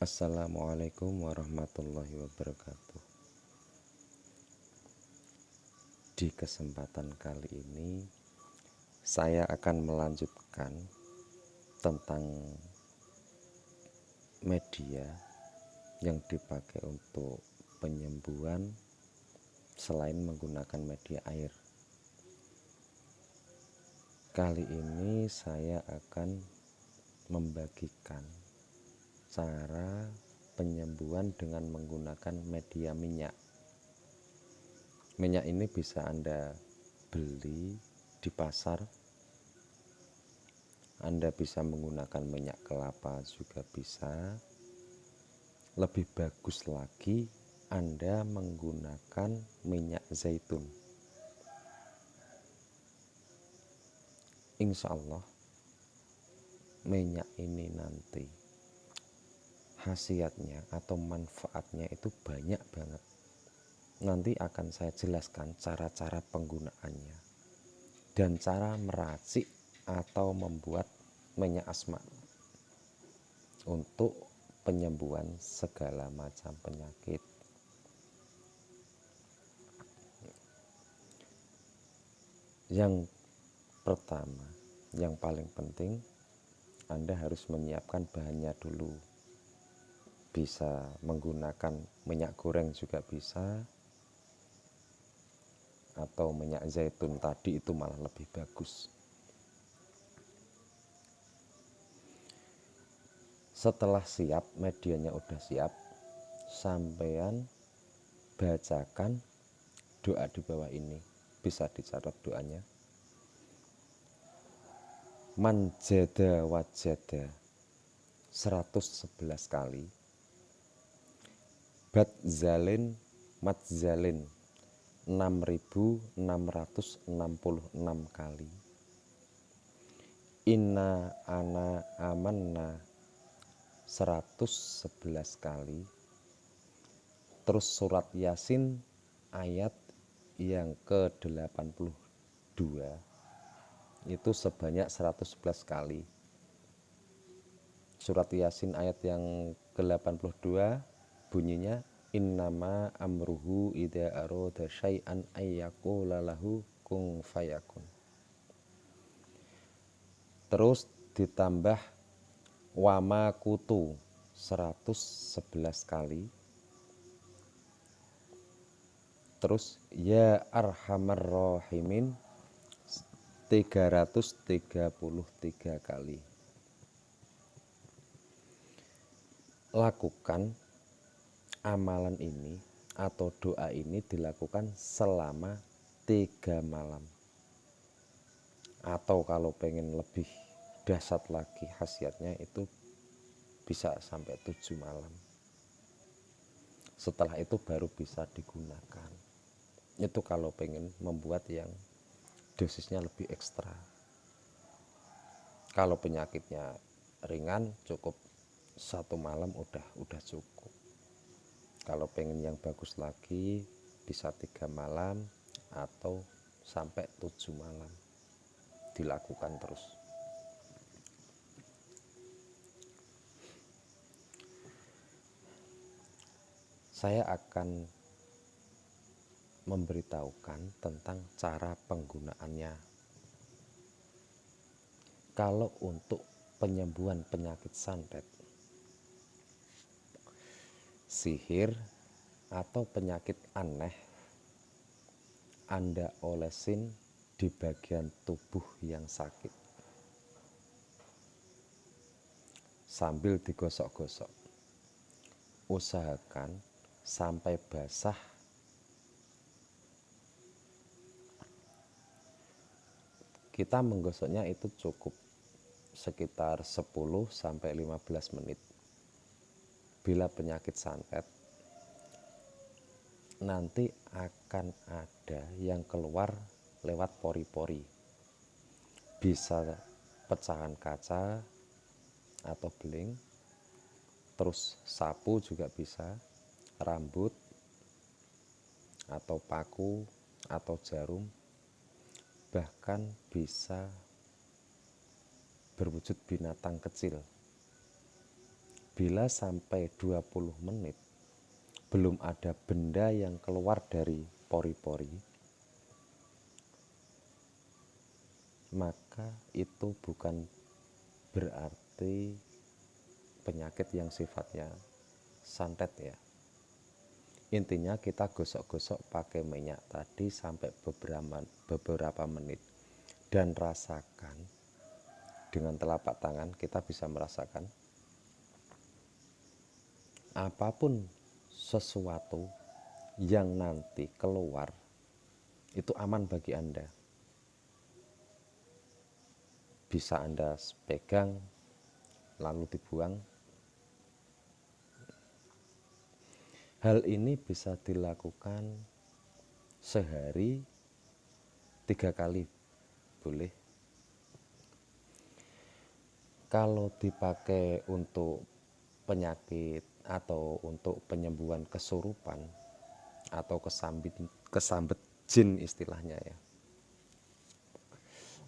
Assalamualaikum warahmatullahi wabarakatuh. Di kesempatan kali ini saya akan melanjutkan tentang media yang dipakai untuk penyembuhan selain menggunakan media air. Kali ini saya akan membagikan cara penyembuhan dengan menggunakan media minyak. Minyak ini bisa Anda beli di pasar. Anda bisa menggunakan minyak kelapa juga bisa. Lebih bagus lagi Anda menggunakan minyak zaitun. Insya Allah minyak ini nanti khasiatnya atau manfaatnya itu banyak banget. Nanti akan saya jelaskan cara-cara penggunaannya dan cara meracik atau membuat minyak asma untuk penyembuhan segala macam penyakit. Yang pertama, yang paling penting, Anda harus menyiapkan bahannya dulu. Bisa menggunakan minyak goreng juga bisa, atau minyak zaitun tadi itu malah lebih bagus. Setelah siap, medianya udah siap, sampean bacakan doa di bawah ini. Bisa dicatat doanya. Manjada wajada 111 kali. Badzalin madzalin 6666 kali. Inna ana amanna 111 kali. Terus surat Yasin ayat yang ke-82 itu sebanyak 111 kali. Surat Yasin ayat yang ke-82 bunyinya innama amruhu idza arada syai'an ayyaqula lahu kun fayakun. Terus ditambah wama kutu 111 kali. Terus ya arhamar rahimin 333 kali. Lakukan amalan ini atau doa ini dilakukan selama 3 malam. Atau kalau pengen lebih dahsyat lagi khasiatnya itu bisa sampai 7 malam. Setelah itu baru bisa digunakan. Itu kalau pengen membuat yang dosisnya lebih ekstra. Kalau penyakitnya ringan cukup 1 malam udah cukup. Kalau pengen yang bagus lagi bisa 3 malam atau sampai 7 malam dilakukan terus. Saya akan memberitahukan tentang cara penggunaannya. Kalau untuk penyembuhan penyakit santet, sihir atau penyakit aneh, Anda olesin di bagian tubuh yang sakit sambil digosok-gosok. Usahakan sampai basah. Kita menggosoknya itu cukup sekitar 10 sampai 15 menit. Bila penyakit santet nanti akan ada yang keluar lewat pori-pori. Bisa pecahan kaca atau beling, terus sapu juga bisa, rambut atau paku atau jarum, bahkan bisa berwujud binatang kecil. Bila sampai 20 menit belum ada benda yang keluar dari pori-pori, maka itu bukan berarti penyakit yang sifatnya santet ya. Intinya kita gosok-gosok pakai minyak tadi sampai beberapa menit, dan rasakan dengan telapak tangan. Kita bisa merasakan apapun sesuatu yang nanti keluar itu aman bagi Anda. Bisa Anda pegang lalu dibuang. Hal ini bisa dilakukan sehari 3 kali boleh. Kalau dipakai untuk penyakit atau untuk penyembuhan kesurupan atau kesambet jin istilahnya ya,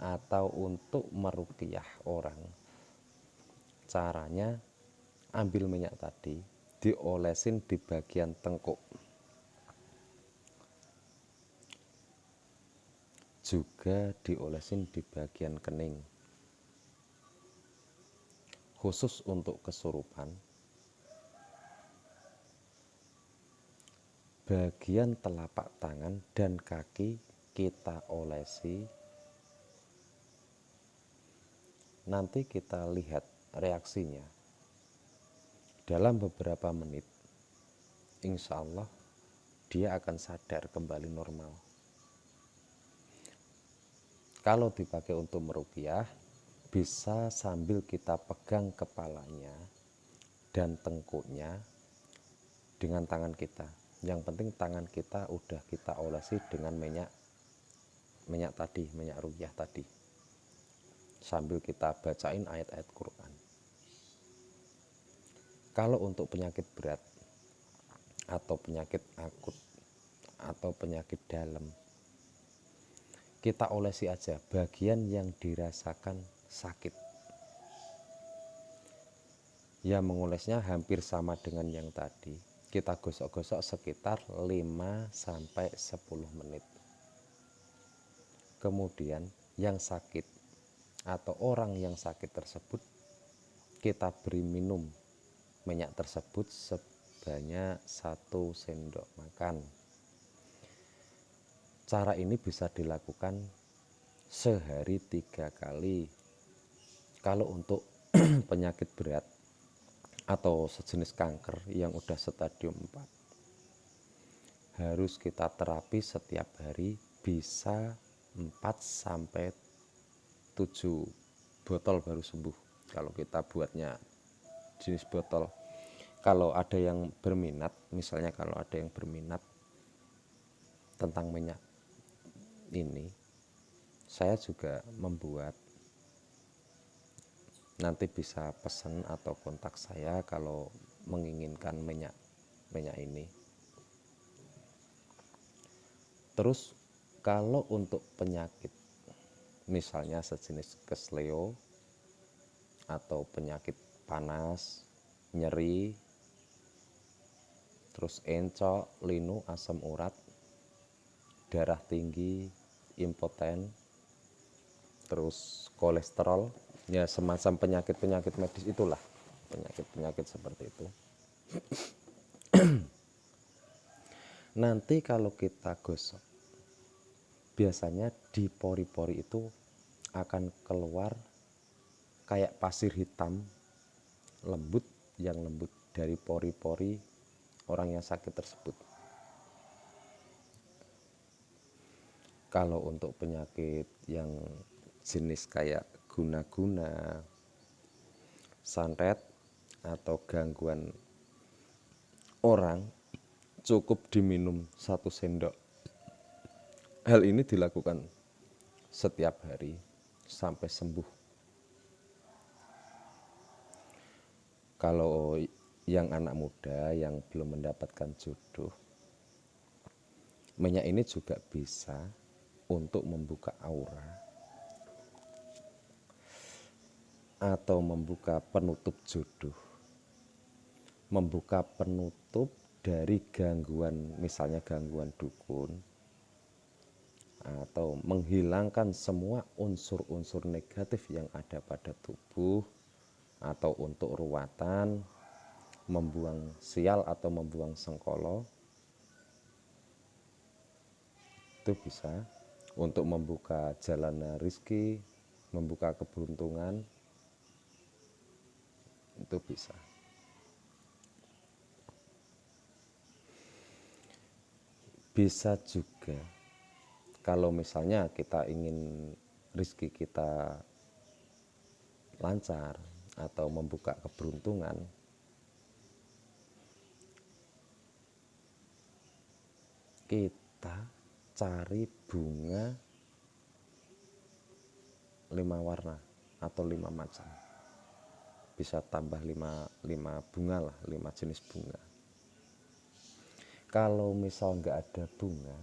atau untuk meruqyah orang, caranya ambil minyak tadi, diolesin di bagian tengkuk, juga diolesin di bagian kening. Khusus untuk kesurupan, bagian telapak tangan dan kaki kita olesi. Nanti kita lihat reaksinya. Dalam beberapa menit, insya Allah dia akan sadar kembali normal. Kalau dipakai untuk meruqyah, bisa sambil kita pegang kepalanya dan tengkuknya dengan tangan kita. Yang penting tangan kita udah kita olesi dengan minyak tadi, minyak ruqyah tadi, sambil kita bacain ayat-ayat Quran. Kalau untuk penyakit berat atau penyakit akut atau penyakit dalam, kita olesi aja bagian yang dirasakan sakit. Ya, mengolesnya hampir sama dengan yang tadi. Kita gosok-gosok sekitar 5-10 menit. Kemudian yang sakit atau orang yang sakit tersebut, kita beri minum minyak tersebut sebanyak 1 sendok makan. Cara ini bisa dilakukan sehari 3 kali. Kalau untuk penyakit berat atau sejenis kanker yang udah stadium 4, harus kita terapi setiap hari, bisa 4-7 botol baru sembuh kalau kita buatnya jenis botol. Kalau ada yang berminat, misalnya kalau ada yang berminat tentang minyak ini, saya juga membuat. Nanti bisa pesan atau kontak saya kalau menginginkan minyak ini. Terus kalau untuk penyakit misalnya sejenis kesleo atau penyakit panas, nyeri, terus encok, linu, asam urat, darah tinggi, impoten, terus kolesterol, ya semacam penyakit-penyakit medis itulah, penyakit-penyakit seperti itu. Nanti kalau kita gosok, biasanya di pori-pori itu akan keluar kayak pasir hitam lembut dari pori-pori orang yang sakit tersebut. Kalau untuk penyakit yang jenis kayak guna-guna, santet atau gangguan orang, cukup diminum 1 sendok. Hal ini dilakukan setiap hari sampai sembuh. Kalau yang anak muda yang belum mendapatkan jodoh, minyak ini juga bisa untuk membuka aura atau membuka penutup jodoh. membuka penutup dari gangguan, misalnya gangguan dukun, atau menghilangkan semua unsur-unsur negatif yang ada pada tubuh, atau untuk ruwatan, membuang sial atau membuang sengkolo, itu bisa. Untuk membuka jalan rezeki, membuka keberuntungan, itu bisa. Bisa juga kalau misalnya kita ingin rezeki kita lancar atau membuka keberuntungan, kita cari bunga 5 warna atau 5 macam, bisa tambah 5 bunga lah, 5 jenis bunga. Kalau misal nggak ada bunga,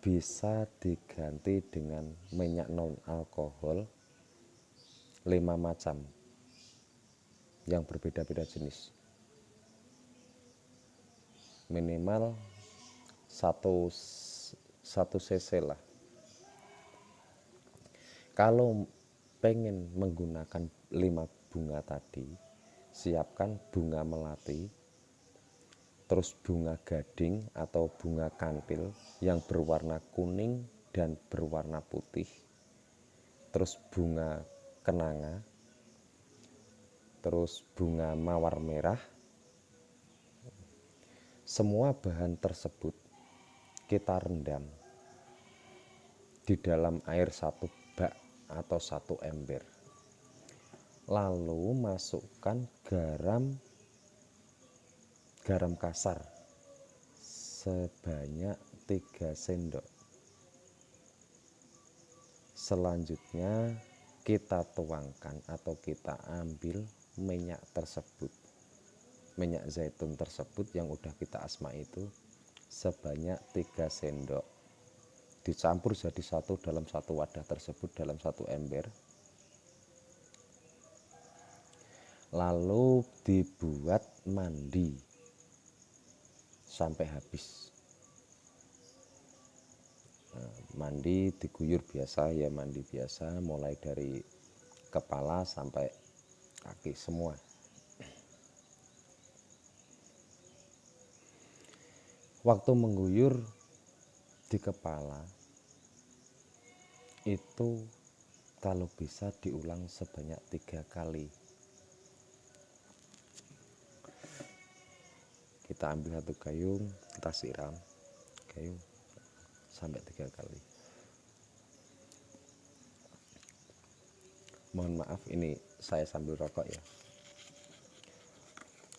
bisa diganti dengan minyak non alkohol 5 macam yang berbeda-beda jenis, minimal 1 cc lah. Kalau pengen menggunakan 5 bunga tadi, siapkan bunga melati, terus bunga gading atau bunga kantil yang berwarna kuning dan berwarna putih, terus bunga kenanga, terus bunga mawar merah. Semua bahan tersebut kita rendam di dalam air 1 bak atau 1 ember, lalu masukkan garam kasar sebanyak 3 sendok. Selanjutnya kita tuangkan atau kita ambil minyak tersebut, minyak zaitun tersebut yang udah kita asma itu sebanyak 3 sendok, dicampur jadi satu dalam satu wadah tersebut, dalam 1 ember, lalu dibuat mandi sampai habis. Mandi diguyur biasa ya, mandi biasa mulai dari kepala sampai kaki semua. Waktu mengguyur di kepala itu kalau bisa diulang sebanyak 3 kali. Kita ambil 1 gayung, kita siram gayung sampai 3 kali. Mohon maaf, ini saya sambil rokok ya.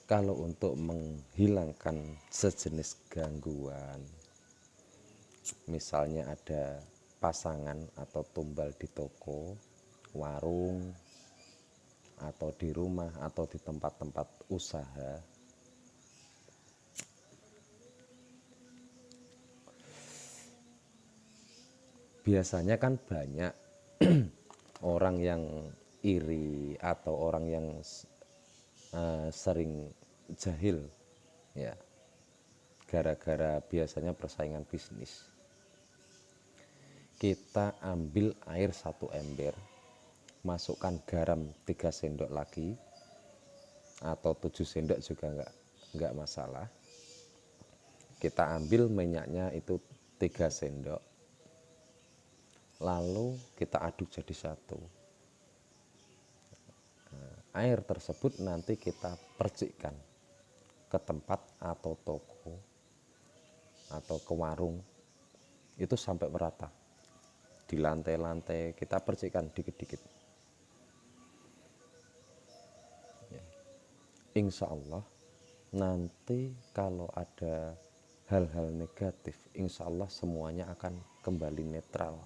Kalau untuk menghilangkan sejenis gangguan, misalnya ada pasangan atau tumbal di toko, warung, atau di rumah atau di tempat-tempat usaha, biasanya kan banyak orang yang iri atau orang yang sering jahil ya, gara-gara biasanya persaingan bisnis. Kita ambil air 1 ember, masukkan garam 3 sendok lagi atau 7 sendok juga enggak masalah. Kita ambil minyaknya itu 3 sendok, lalu kita aduk jadi satu. Air tersebut nanti kita percikkan ke tempat atau toko atau ke warung, itu sampai merata. Di lantai-lantai kita percikkan dikit-dikit. Insya Allah nanti kalau ada hal-hal negatif, insya Allah semuanya akan kembali netral.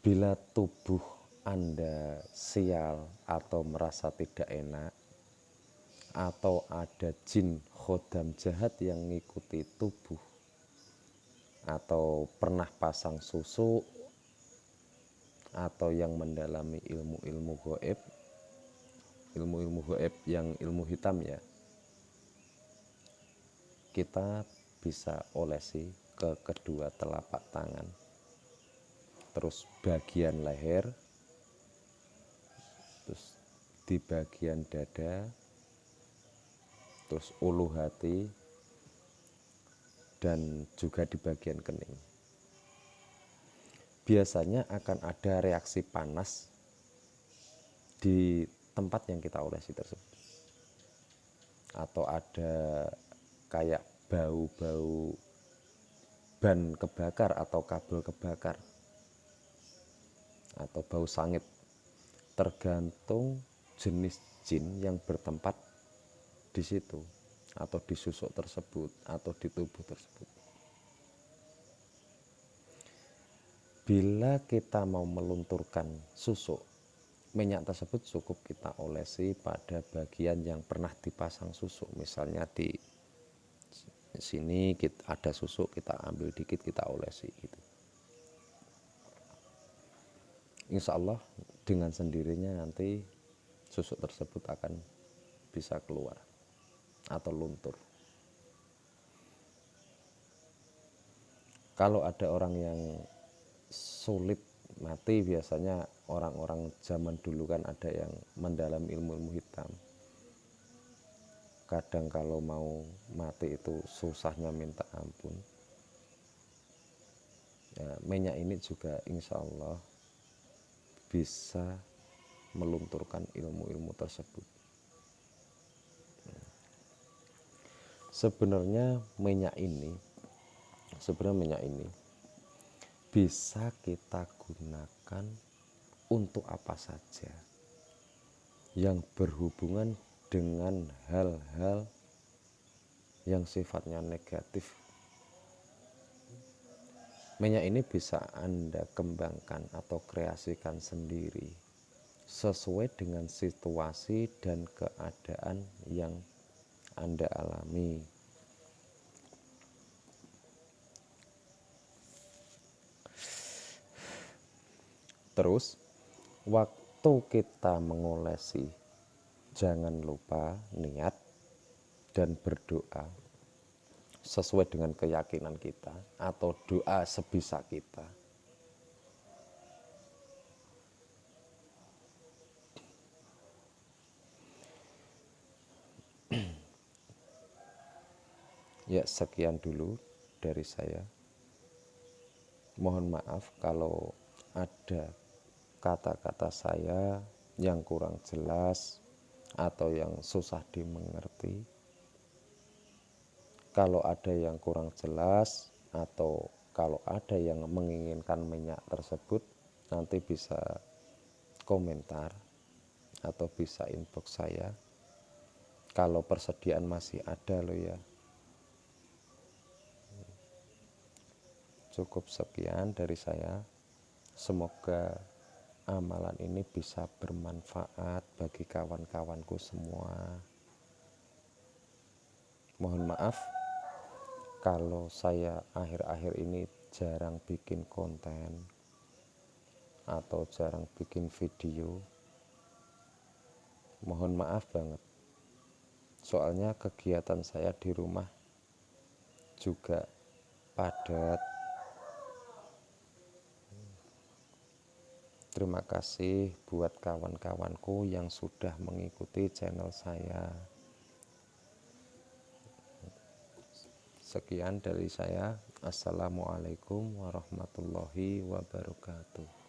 Bila tubuh Anda sial atau merasa tidak enak, atau ada jin khodam jahat yang mengikuti tubuh, atau pernah pasang susuk, atau yang mendalami ilmu-ilmu gaib, ilmu-ilmu gaib yang ilmu hitam ya, kita bisa olesi ke kedua telapak tangan, terus bagian leher, terus di bagian dada, terus ulu hati, dan juga di bagian kening. Biasanya akan ada reaksi panas di tempat yang kita olesi tersebut, atau ada kayak bau-bau ban kebakar atau kabel kebakar, atau bau sangit, tergantung jenis jin yang bertempat di situ, atau di susuk tersebut, atau di tubuh tersebut. Bila kita mau melunturkan susuk, minyak tersebut cukup kita olesi pada bagian yang pernah dipasang susuk. Misalnya di sini ada susuk, kita ambil dikit, kita olesi gitu. Insya Allah dengan sendirinya nanti susuk tersebut akan bisa keluar atau luntur. Kalau ada orang yang sulit mati, biasanya orang-orang zaman dulu kan ada yang mendalam ilmu-ilmu hitam. Kadang kalau mau mati itu susahnya minta ampun. Ya, minyak ini juga insya Allah bisa melunturkan ilmu-ilmu tersebut. Sebenarnya minyak ini bisa kita gunakan untuk apa saja yang berhubungan dengan hal-hal yang sifatnya negatif. Minyak ini bisa Anda kembangkan atau kreasikan sendiri sesuai dengan situasi dan keadaan yang Anda alami. Terus waktu kita mengolesi, jangan lupa niat dan berdoa sesuai dengan keyakinan kita, atau doa sebisa kita. Ya, sekian dulu dari saya. Mohon maaf kalau ada kata-kata saya yang kurang jelas atau yang susah dimengerti. Kalau ada yang kurang jelas atau kalau ada yang menginginkan minyak tersebut, nanti bisa komentar atau bisa inbox saya. Kalau persediaan masih ada loh ya. Cukup sekian dari saya. Semoga amalan ini bisa bermanfaat bagi kawan-kawanku semua. Mohon maaf kalau saya akhir-akhir ini jarang bikin konten atau jarang bikin video. Mohon maaf banget. Soalnya kegiatan saya di rumah juga padat. Terima kasih buat kawan-kawanku yang sudah mengikuti channel saya. Sekian dari saya. Assalamualaikum warahmatullahi wabarakatuh.